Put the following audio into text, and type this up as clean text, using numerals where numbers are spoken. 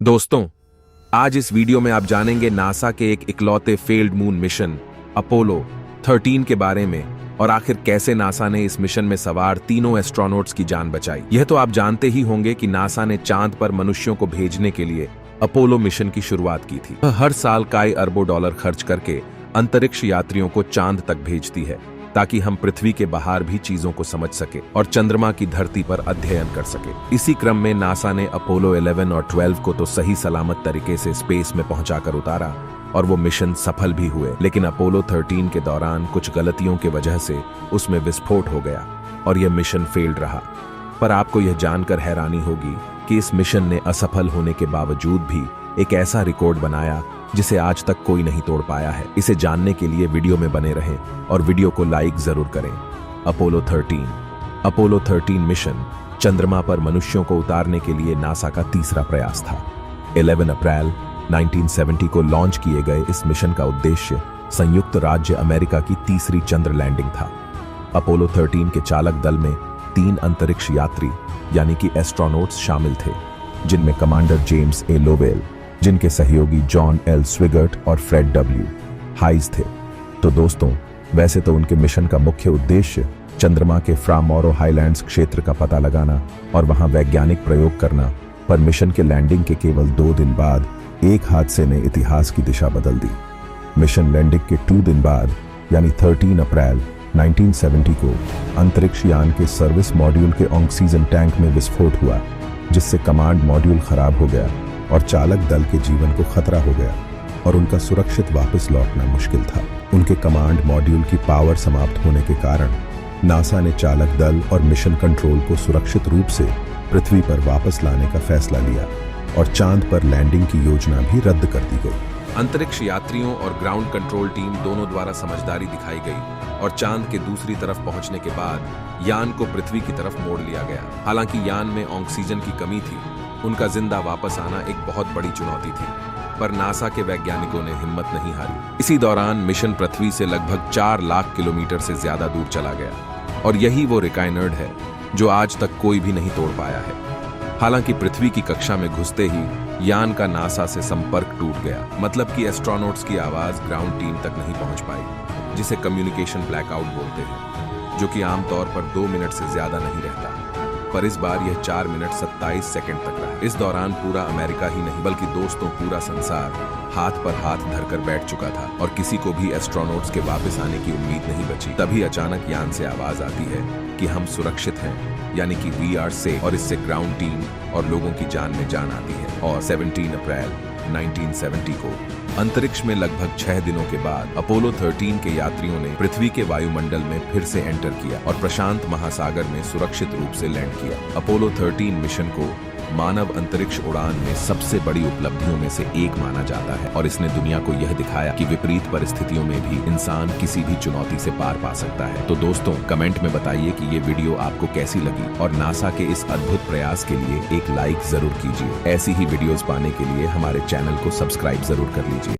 दोस्तों, आज इस वीडियो में आप जानेंगे नासा के एक इकलौते फेल्ड मून मिशन अपोलो 13 के बारे में और आखिर कैसे नासा ने इस मिशन में सवार तीनों एस्ट्रोनॉट्स की जान बचाई। यह तो आप जानते ही होंगे कि नासा ने चांद पर मनुष्यों को भेजने के लिए अपोलो मिशन की शुरुआत की थी। वह हर साल कई अरबों डॉलर खर्च करके अंतरिक्ष यात्रियों को चांद तक भेजती है ताकि हम पृथ्वी के बाहर भी चीजों को समझ सके और चंद्रमा की धरती पर अध्ययन कर सके। इसी क्रम में नासा ने अपोलो 11 और 12 को तो सही सलामत तरीके से स्पेस में पहुंचाकर उतारा और वो मिशन सफल भी हुए, लेकिन अपोलो 13 के दौरान कुछ गलतियों की वजह से उसमें विस्फोट हो गया और यह मिशन फेल्ड रहा। पर आपको यह जानकर हैरानी होगी कि इस मिशन ने असफल होने के बावजूद भी एक ऐसा रिकॉर्ड बनाया जिसे आज तक कोई नहीं तोड़ पाया है। इसे जानने के लिए वीडियो में बने रहें और वीडियो को लाइक जरूर करें। अपोलो 13 मिशन चंद्रमा पर मनुष्यों को उतारने के लिए नासा का तीसरा प्रयास था। 11 अप्रैल 1970 को लॉन्च किए गए इस मिशन का उद्देश्य संयुक्त राज्य अमेरिका की तीसरी चंद्र लैंडिंग था। अपोलो 13 के चालक दल में 3 अंतरिक्ष यात्री यानी कि एस्ट्रोनॉट्स शामिल थे, जिनमें कमांडर जेम्स ए लोवेल, जिनके सहयोगी जॉन एल स्विगर्ट और फ्रेड डब्ल्यू हाइज थे। तो दोस्तों, वैसे तो उनके मिशन का मुख्य उद्देश्य चंद्रमा के फ्रामोरो हाईलैंड्स क्षेत्र का पता लगाना और वहां वैज्ञानिक प्रयोग करना, पर मिशन के लैंडिंग के केवल 2 दिन बाद एक हादसे ने इतिहास की दिशा बदल दी। मिशन लैंडिंग के 2 दिन बाद यानी 13 अप्रैल 1970 को अंतरिक्ष यान के सर्विस मॉड्यूल के ऑक्सीजन टैंक में विस्फोट हुआ, जिससे कमांड मॉड्यूल खराब हो गया और चालक दल के जीवन को खतरा हो गया और उनका सुरक्षित वापस लौटना मुश्किल था। उनके कमांड मॉड्यूल की पावर समाप्त होने के कारण नासा ने चालक दल और मिशन कंट्रोल को सुरक्षित रूप से पृथ्वी पर वापस लाने का फैसला लिया और चांद पर लैंडिंग की योजना भी रद्द कर दी गई। अंतरिक्ष यात्रियों और ग्राउंड कंट्रोल टीम दोनों द्वारा समझदारी दिखाई गई और चांद के दूसरी तरफ पहुंचने के बाद यान को पृथ्वी की तरफ मोड़ लिया गया। हालांकि यान में ऑक्सीजन की कमी थी, उनका जिंदा वापस आना एक बहुत बड़ी चुनौती थी, पर नासा के वैज्ञानिकों ने हिम्मत नहीं हारी। इसी दौरान मिशन पृथ्वी से लगभग 4 लाख किलोमीटर से ज्यादा दूर चला गया और यही वो रिकाइनर्ड है जो आज तक कोई भी नहीं तोड़ पाया है। हालांकि पृथ्वी की कक्षा में घुसते ही यान का नासा से संपर्क टूट गया, मतलब कि एस्ट्रोनॉट्स की आवाज ग्राउंड टीम तक नहीं पहुंच पाई, जिसे कम्युनिकेशन ब्लैकआउट बोलते हैं, जो कि आमतौर पर 2 मिनट से ज्यादा नहीं रहता। पर इस बार यह 4 मिनट 27 सेकंड तक रहा। इस दौरान पूरा अमेरिका ही नहीं बल्कि दोस्तों पूरा संसार हाथ पर हाथ धरकर बैठ चुका था और किसी को भी एस्ट्रोनॉट्स के वापस आने की उम्मीद नहीं बची। तभी अचानक यान से आवाज आती है कि हम सुरक्षित हैं, यानी कि वी आर सेफ, और इससे ग्राउंड टीम और लोगों की जान में जान आती है। और 17 अप्रैल 1970 को अंतरिक्ष में लगभग 6 दिनों के बाद अपोलो 13 के यात्रियों ने पृथ्वी के वायुमंडल में फिर से एंटर किया और प्रशांत महासागर में सुरक्षित रूप से लैंड किया। अपोलो 13 मिशन को मानव अंतरिक्ष उड़ान में सबसे बड़ी उपलब्धियों में से एक माना जाता है और इसने दुनिया को यह दिखाया कि विपरीत परिस्थितियों में भी इंसान किसी भी चुनौती से पार पा सकता है। तो दोस्तों, कमेंट में बताइए कि ये वीडियो आपको कैसी लगी और नासा के इस अद्भुत प्रयास के लिए एक लाइक जरूर कीजिए। ऐसी ही वीडियोस पाने के लिए हमारे चैनल को सब्सक्राइब जरूर कर लीजिए।